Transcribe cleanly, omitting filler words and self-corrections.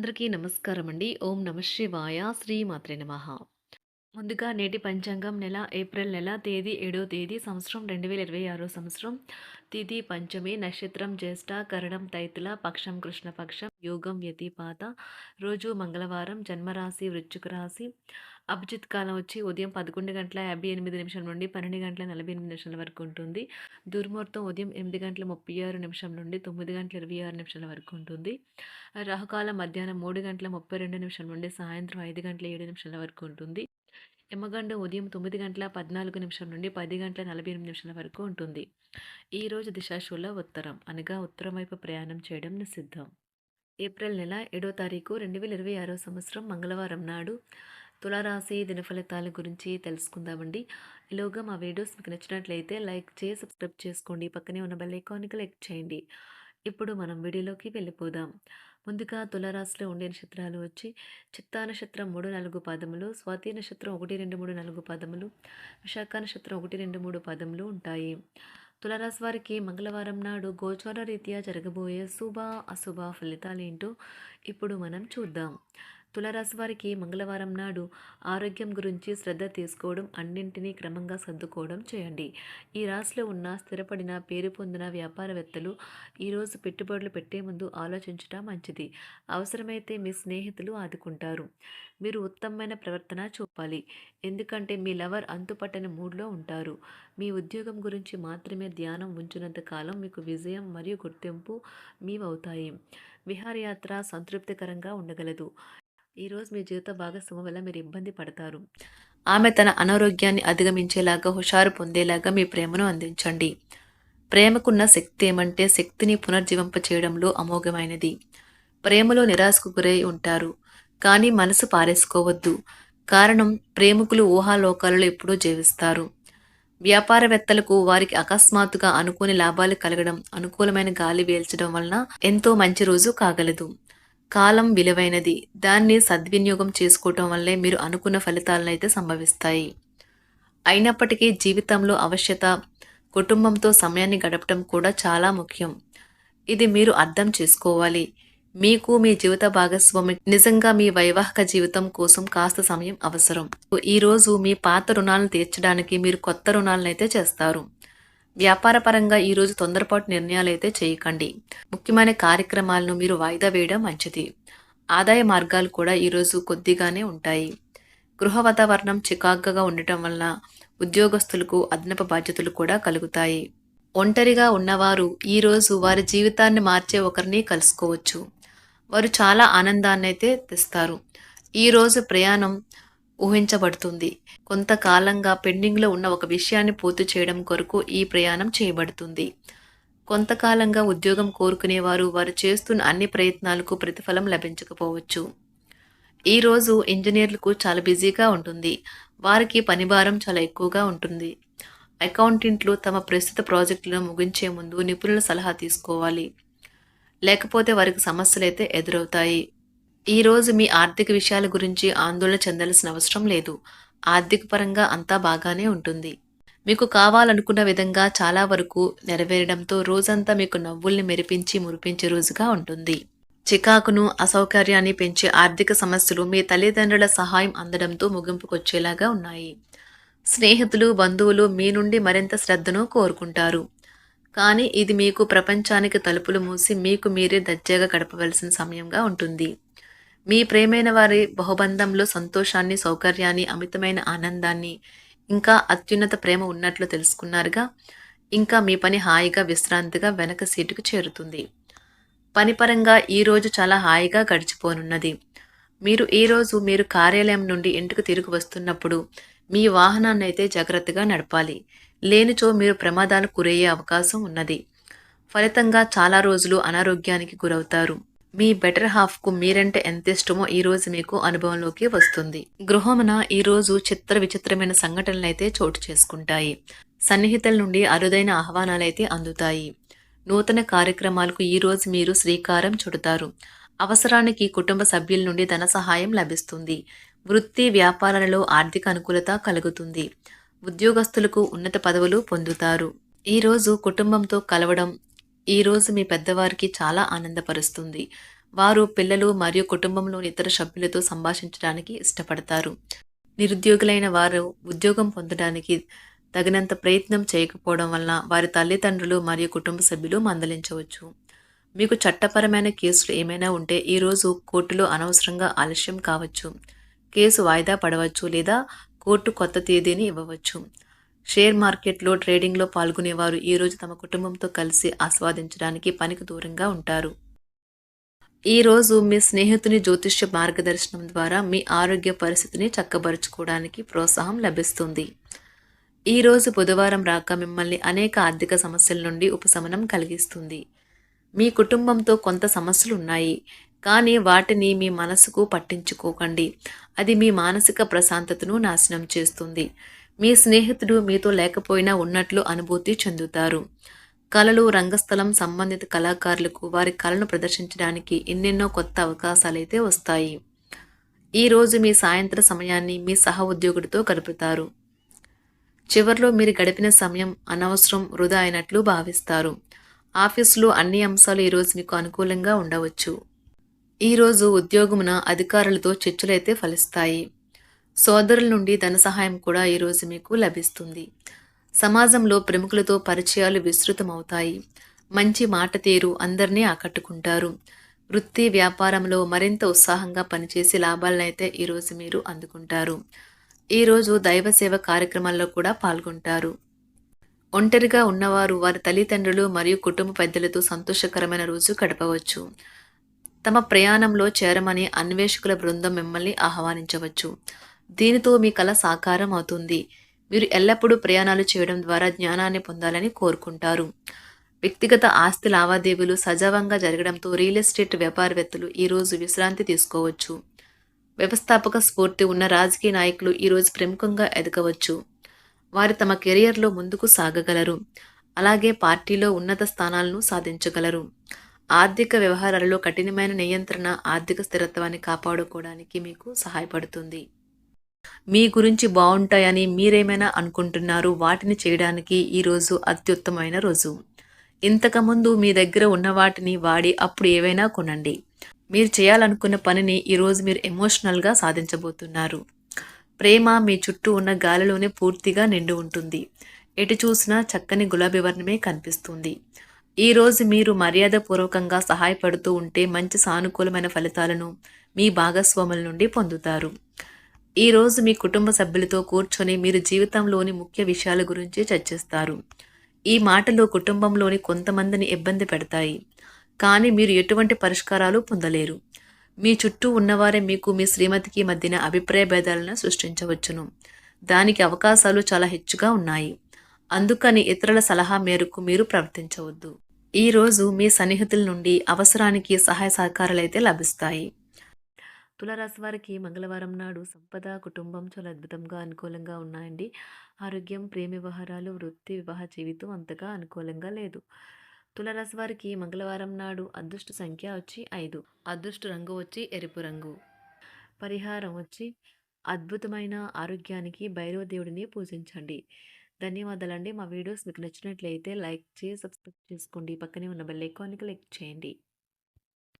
అందరికీ నమస్కారం అండి. ఓం నమః శివాయ. శ్రీ మాత్రే నమః. ముందుగా నేటి పంచాంగం నెల ఏప్రిల్ నెల తేదీ 7వ తేదీ సంవత్సరం 2026 సంవత్సరం. తిథి పంచమి, నక్షత్రం జ్యేష్ఠ, కరణం తైతుల, పక్షం కృష్ణపక్షం, యోగం వ్యతిపాత, రోజు మంగళవారం, జన్మరాశి వృశ్చిక రాశి. అభిజిత్ కాలం వచ్చి ఉదయం 11:58 నుండి 12:48 వరకు ఉంటుంది. దుర్ముహూర్తం ఉదయం 8:36 నుండి 9:26 వరకు ఉంటుంది. రాహుకాలం మధ్యాహ్నం 3:32 నుండి సాయంత్రం 5:07 వరకు ఉంటుంది. యమగండం ఉదయం 9:14 నుండి 10:48 వరకు ఉంటుంది. ఈరోజు దిశాశూల ఉత్తరం అనగా ఉత్తరం వైపు ప్రయాణం చేయడం నిషిద్ధం. ఏప్రిల్ నెల 7వ తారీఖు 2026 సంవత్సరం మంగళవారం నాడు తులారాశి దినఫలితాల గురించి తెలుసుకుందామండి. ఈలోగా మా వీడియోస్ మీకు నచ్చినట్లయితే లైక్ చేసి సబ్స్క్రైబ్ చేసుకోండి. పక్కనే ఉన్న బెల్ ఐకాన్కి క్లిక్ చేయండి. ఇప్పుడు మనం వీడియోలోకి వెళ్ళిపోదాం. ముందుగా తులారాశిలో ఉండే నక్షత్రాలు వచ్చి చిత్తా నక్షత్రం 3, 4 పాదములు, స్వాతి నక్షత్రం 1, 2, 3, 4 పాదములు, విశాఖ నక్షత్రం 1, 2, 3 పాదములు ఉంటాయి. తులారాశి వారికి మంగళవారం నాడు గోచార రీత్యా జరగబోయే శుభ అశుభ ఫలితాలేంటో ఇప్పుడు మనం చూద్దాం. తులారాశి వారికి మంగళవారం నాడు ఆరోగ్యం గురించి శ్రద్ధ తీసుకోవడం, అన్నింటినీ క్రమంగా సర్దుకోవడం చేయండి. ఈ రాశిలో ఉన్న స్థిరపడిన పేరు పొందిన వ్యాపారవేత్తలు ఈరోజు పెట్టుబడులు పెట్టే ముందు ఆలోచించడం మంచిది. అవసరమైతే మీ స్నేహితులు ఆదుకుంటారు. మీరు ఉత్తమమైన ప్రవర్తన చూపాలి, ఎందుకంటే మీ లవర్ అంతుపట్టని మూడ్లో ఉంటారు. మీ ఉద్యోగం గురించి మాత్రమే ధ్యానం ఉంచినంత కాలం మీకు విజయం మరియు గుర్తింపు మీవవుతాయి. విహారయాత్ర సంతృప్తికరంగా ఉండగలదు. ఈరోజు మీ జీవిత భాగస్వామి వల్ల మీరు ఇబ్బంది పడతారు. ఆమె తన అనారోగ్యాన్ని అధిగమించేలాగా హుషారు పొందేలాగా మీ ప్రేమను అందించండి. ప్రేమకున్న శక్తి ఏమంటే శక్తిని పునర్జీవింప చేయడంలో అమోఘమైనది. ప్రేమలో నిరాశకు గురై ఉంటారు, కానీ మనసు పారేసుకోవద్దు. కారణం ప్రేమికులు ఊహాలోకాలలో ఎప్పుడూ జీవిస్తారు. వ్యాపారవేత్తలకు వారికి అకస్మాత్తుగా అనుకోని లాభాలు కలగడం, అనుకూలమైన గాలి వీల్చడం వలన ఎంతో మంచి రోజు కాగలదు. కాలం విలువైనది, దాన్ని సద్వినియోగం చేసుకోవటం వల్లే మీరు అనుకున్న ఫలితాలనైతే సంభవిస్తాయి. అయినప్పటికీ జీవితంలో అవశ్యత కుటుంబంతో సమయాన్ని గడపడం కూడా చాలా ముఖ్యం. ఇది మీరు అర్థం చేసుకోవాలి. మీకు మీ జీవిత భాగస్వామి నిజంగా మీ వైవాహిక జీవితం కోసం కాస్త సమయం అవసరం. ఈరోజు మీ పాత రుణాలను తీర్చడానికి మీరు కొత్త రుణాలనైతే చేస్తారు. వ్యాపారపరంగా ఈరోజు తొందరపాటు నిర్ణయాలు అయితే చేయకండి. ముఖ్యమైన కార్యక్రమాలను మీరు వాయిదా వేయడం మంచిది. ఆదాయ మార్గాలు కూడా ఈరోజు కొద్దిగానే ఉంటాయి. గృహ వాతావరణం చికాకుగా ఉండటం వల్ల ఉద్యోగస్తులకు అదనపు బాధ్యతలు కూడా కలుగుతాయి. ఒంటరిగా ఉన్నవారు ఈరోజు వారి జీవితాన్ని మార్చే ఒకరిని కలుసుకోవచ్చు. వారు చాలా ఆనందాన్ని అయితే తెస్తారు. ఈరోజు ప్రయాణం ఊహించబడుతుంది. కొంతకాలంగా పెండింగ్లో ఉన్న ఒక విషయాన్ని పూర్తి చేయడం కొరకు ఈ ప్రయాణం చేయబడుతుంది. కొంతకాలంగా ఉద్యోగం కోరుకునేవారు వారు చేస్తున్న అన్ని ప్రయత్నాలకు ప్రతిఫలం లభించకపోవచ్చు. ఈరోజు ఇంజనీర్లకు చాలా బిజీగా ఉంటుంది. వారికి పనిభారం చాలా ఎక్కువగా ఉంటుంది. అకౌంటెంట్లు తమ ప్రస్తుత ప్రాజెక్టులను ముగించే ముందు నిపుణుల సలహా తీసుకోవాలి, లేకపోతే వారికి సమస్యలైతే ఎదురవుతాయి. ఈరోజు మీ ఆర్థిక విషయాల గురించి ఆందోళన చెందాల్సిన అవసరం లేదు. ఆర్థిక పరంగా అంతా బాగానే ఉంటుంది. మీకు కావాలనుకున్న విధంగా చాలా వరకు నెరవేరడంతో రోజంతా మీకు నవ్వుల్ని మెరిపించి మురిపించే రోజుగా ఉంటుంది. చికాకును అసౌకర్యాన్ని పెంచే ఆర్థిక సమస్యలు మీ తల్లిదండ్రుల సహాయం అందడంతో ముగింపుకొచ్చేలాగా ఉన్నాయి. స్నేహితులు బంధువులు మీ నుండి మరింత శ్రద్ధను కోరుకుంటారు. కానీ ఇది మీకు ప్రపంచానికి తలుపులు మూసి మీకు మీరే దర్జాగా గడపవలసిన సమయంగా ఉంటుంది. మీ ప్రేమైన వారి బహుబంధంలో సంతోషాన్ని, సౌకర్యాన్ని, అమితమైన ఆనందాన్ని, ఇంకా అత్యున్నత ప్రేమ ఉన్నట్లు తెలుసుకున్నారుగా. ఇంకా మీ పని హాయిగా విశ్రాంతిగా వెనక సీటుకు చేరుతుంది. పనిపరంగా ఈరోజు చాలా హాయిగా గడిచిపోనున్నది. మీరు కార్యాలయం నుండి ఇంటికి తిరిగి వస్తున్నప్పుడు మీ వాహనాన్ని అయితే జాగ్రత్తగా నడపాలి. లేనిచో మీరు ప్రమాదాలకు గురయ్యే అవకాశం ఉన్నది. ఫలితంగా చాలా రోజులు అనారోగ్యానికి గురవుతారు. మీ బెటర్ హాఫ్కు మీరంటే ఎంత ఇష్టమో ఈరోజు మీకు అనుభవంలోకి వస్తుంది. గృహమున ఈరోజు చిత్ర విచిత్రమైన సంఘటనలైతే చోటు చేసుకుంటాయి. సన్నిహితుల నుండి అరుదైన ఆహ్వానాలైతే అందుతాయి. నూతన కార్యక్రమాలకు ఈరోజు మీరు శ్రీకారం చుడతారు. అవసరానికి కుటుంబ సభ్యుల నుండి ధన సహాయం లభిస్తుంది. వృత్తి వ్యాపారాలలో ఆర్థిక అనుకూలత కలుగుతుంది. ఉద్యోగస్తులకు ఉన్నత పదవులు పొందుతారు. ఈరోజు కుటుంబంతో కలవడం ఈరోజు మీ పెద్దవారికి చాలా ఆనందపరుస్తుంది. వారు పిల్లలు మరియు కుటుంబంలోని ఇతర సభ్యులతో సంభాషించడానికి ఇష్టపడతారు. నిరుద్యోగులైన వారు ఉద్యోగం పొందడానికి తగినంత ప్రయత్నం చేయకపోవడం వలన వారి తల్లిదండ్రులు మరియు కుటుంబ సభ్యులు మందలించవచ్చు. మీకు చట్టపరమైన కేసులు ఏమైనా ఉంటే ఈరోజు కోర్టులో అనవసరంగా ఆలస్యం కావచ్చు. కేసు వాయిదా పడవచ్చు లేదా కోర్టు కొత్త తేదీని ఇవ్వవచ్చు. షేర్ మార్కెట్లో ట్రేడింగ్లో పాల్గొనేవారు ఈరోజు తమ కుటుంబంతో కలిసి ఆస్వాదించడానికి పనికి దూరంగా ఉంటారు. ఈరోజు మీ స్నేహితుని జ్యోతిష్య మార్గదర్శనం ద్వారా మీ ఆరోగ్య పరిస్థితిని చక్కబరుచుకోవడానికి ప్రోత్సాహం లభిస్తుంది. ఈరోజు బుధవారం రాక మిమ్మల్ని అనేక ఆర్థిక సమస్యల నుండి ఉపశమనం కలిగిస్తుంది. మీ కుటుంబంతో కొంత సమస్యలు ఉన్నాయి, కానీ వాటిని మీ మనసుకు పట్టించుకోకండి. అది మీ మానసిక ప్రశాంతతను నాశనం చేస్తుంది. మీ స్నేహితుడు మీతో లేకపోయినా ఉన్నట్లు అనుభూతి చెందుతారు. కళలు, రంగస్థలం సంబంధిత కళాకారులకు వారి కళను ప్రదర్శించడానికి ఎన్నెన్నో కొత్త అవకాశాలైతే వస్తాయి. ఈరోజు మీ సాయంత్ర సమయాన్ని మీ సహ ఉద్యోగుడితో గడుపుతారు. చివర్లో మీరు గడిపిన సమయం అనవసరం, వృధా అయినట్లు భావిస్తారు. ఆఫీసులో అన్ని అంశాలు ఈరోజు మీకు అనుకూలంగా ఉండవచ్చు. ఈరోజు ఉద్యోగమున అధికారులతో చర్చలైతే ఫలిస్తాయి. సోదరుల నుండి ధన సహాయం కూడా ఈరోజు మీకు లభిస్తుంది. సమాజంలో ప్రముఖులతో పరిచయాలు విస్తృతమవుతాయి. మంచి మాట తీరు అందరినీ ఆకట్టుకుంటారు. వృత్తి వ్యాపారంలో మరింత ఉత్సాహంగా పనిచేసి లాభాలనైతే ఈరోజు మీరు అందుకుంటారు. ఈరోజు దైవ సేవ కార్యక్రమాల్లో కూడా పాల్గొంటారు. ఒంటరిగా ఉన్నవారు వారి తల్లిదండ్రులు మరియు కుటుంబ పెద్దలతో సంతోషకరమైన రోజు గడపవచ్చు. తమ ప్రయాణంలో చేరమని అన్వేషకుల బృందం మిమ్మల్ని ఆహ్వానించవచ్చు. దీనితో మీ కల సాకారం అవుతుంది. మీరు ఎల్లప్పుడూ ప్రయాణాలు చేయడం ద్వారా జ్ఞానాన్ని పొందాలని కోరుకుంటారు. వ్యక్తిగత ఆస్తి లావాదేవీలు సజావంగా జరగడంతో రియల్ ఎస్టేట్ వ్యాపారవేత్తలు ఈరోజు విశ్రాంతి తీసుకోవచ్చు. వ్యవస్థాపక స్ఫూర్తి ఉన్న రాజకీయ నాయకులు ఈరోజు ప్రముఖంగా ఎదగవచ్చు. వారు తమ కెరియర్లో ముందుకు సాగగలరు. అలాగే పార్టీలో ఉన్నత స్థానాలను సాధించగలరు. ఆర్థిక వ్యవహారాలలో కఠినమైన నియంత్రణ ఆర్థిక స్థిరత్వాన్ని కాపాడుకోవడానికి మీకు సహాయపడుతుంది. మీ గురించి బాగుంటాయని మీరేమైనా అనుకుంటున్నారు, వాటిని చేయడానికి ఈరోజు అత్యుత్తమైన రోజు. ఇంతకుముందు మీ దగ్గర ఉన్న వాటిని వాడి అప్పుడు ఏవైనా కొనండి. మీరు చేయాలనుకున్న పనిని ఈరోజు మీరు ఎమోషనల్గా సాధించబోతున్నారు. ప్రేమ మీ చుట్టూ ఉన్న గాలిలోనే పూర్తిగా నిండి ఉంటుంది. ఎటు చూసినా చక్కని గులాబీ వర్ణమే కనిపిస్తుంది. ఈరోజు మీరు మర్యాదపూర్వకంగా సహాయపడుతూ ఉంటే మంచి సానుకూలమైన ఫలితాలను మీ భాగస్వాముల నుండి పొందుతారు. ఈరోజు మీ కుటుంబ సభ్యులతో కూర్చొని మీరు జీవితంలోని ముఖ్య విషయాల గురించి చర్చిస్తారు. ఈ మాటలు కుటుంబంలోని కొంతమందిని ఇబ్బంది పెడతాయి, కానీ మీరు ఎటువంటి పరిష్కారాలు పొందలేరు. మీ చుట్టూ ఉన్నవారే మీకు మీ శ్రీమతికి మధ్యన అభిప్రాయ భేదాలను సృష్టించవచ్చును. దానికి అవకాశాలు చాలా హెచ్చుగా ఉన్నాయి. అందుకని ఇతరుల సలహా మేరకు మీరు ప్రవర్తించవద్దు. ఈరోజు మీ సన్నిహితుల నుండి అవసరానికి సహాయ సహకారాలైతే లభిస్తాయి. తులారాశి వారికి మంగళవారం నాడు సంపద, కుటుంబం చాలా అద్భుతంగా అనుకూలంగా ఉన్నాయండి. ఆరోగ్యం, ప్రేమ వ్యవహారాలు, వృత్తి, వివాహ జీవితం అంతగా అనుకూలంగా లేదు. తులారాశి వారికి మంగళవారం నాడు అదృష్ట సంఖ్య వచ్చి 5, అదృష్ట రంగు వచ్చి ఎరుపు రంగు, పరిహారం వచ్చి అద్భుతమైన ఆరోగ్యానికి భైరవ దేవుడిని పూజించండి. ధన్యవాదాలండి. మా వీడియోస్ మీకు నచ్చినట్లయితే లైక్ చేసి సబ్స్క్రైబ్ చేసుకోండి. పక్కనే ఉన్న బెల్ ఐకాన్‌ని క్లిక్ చేయండి.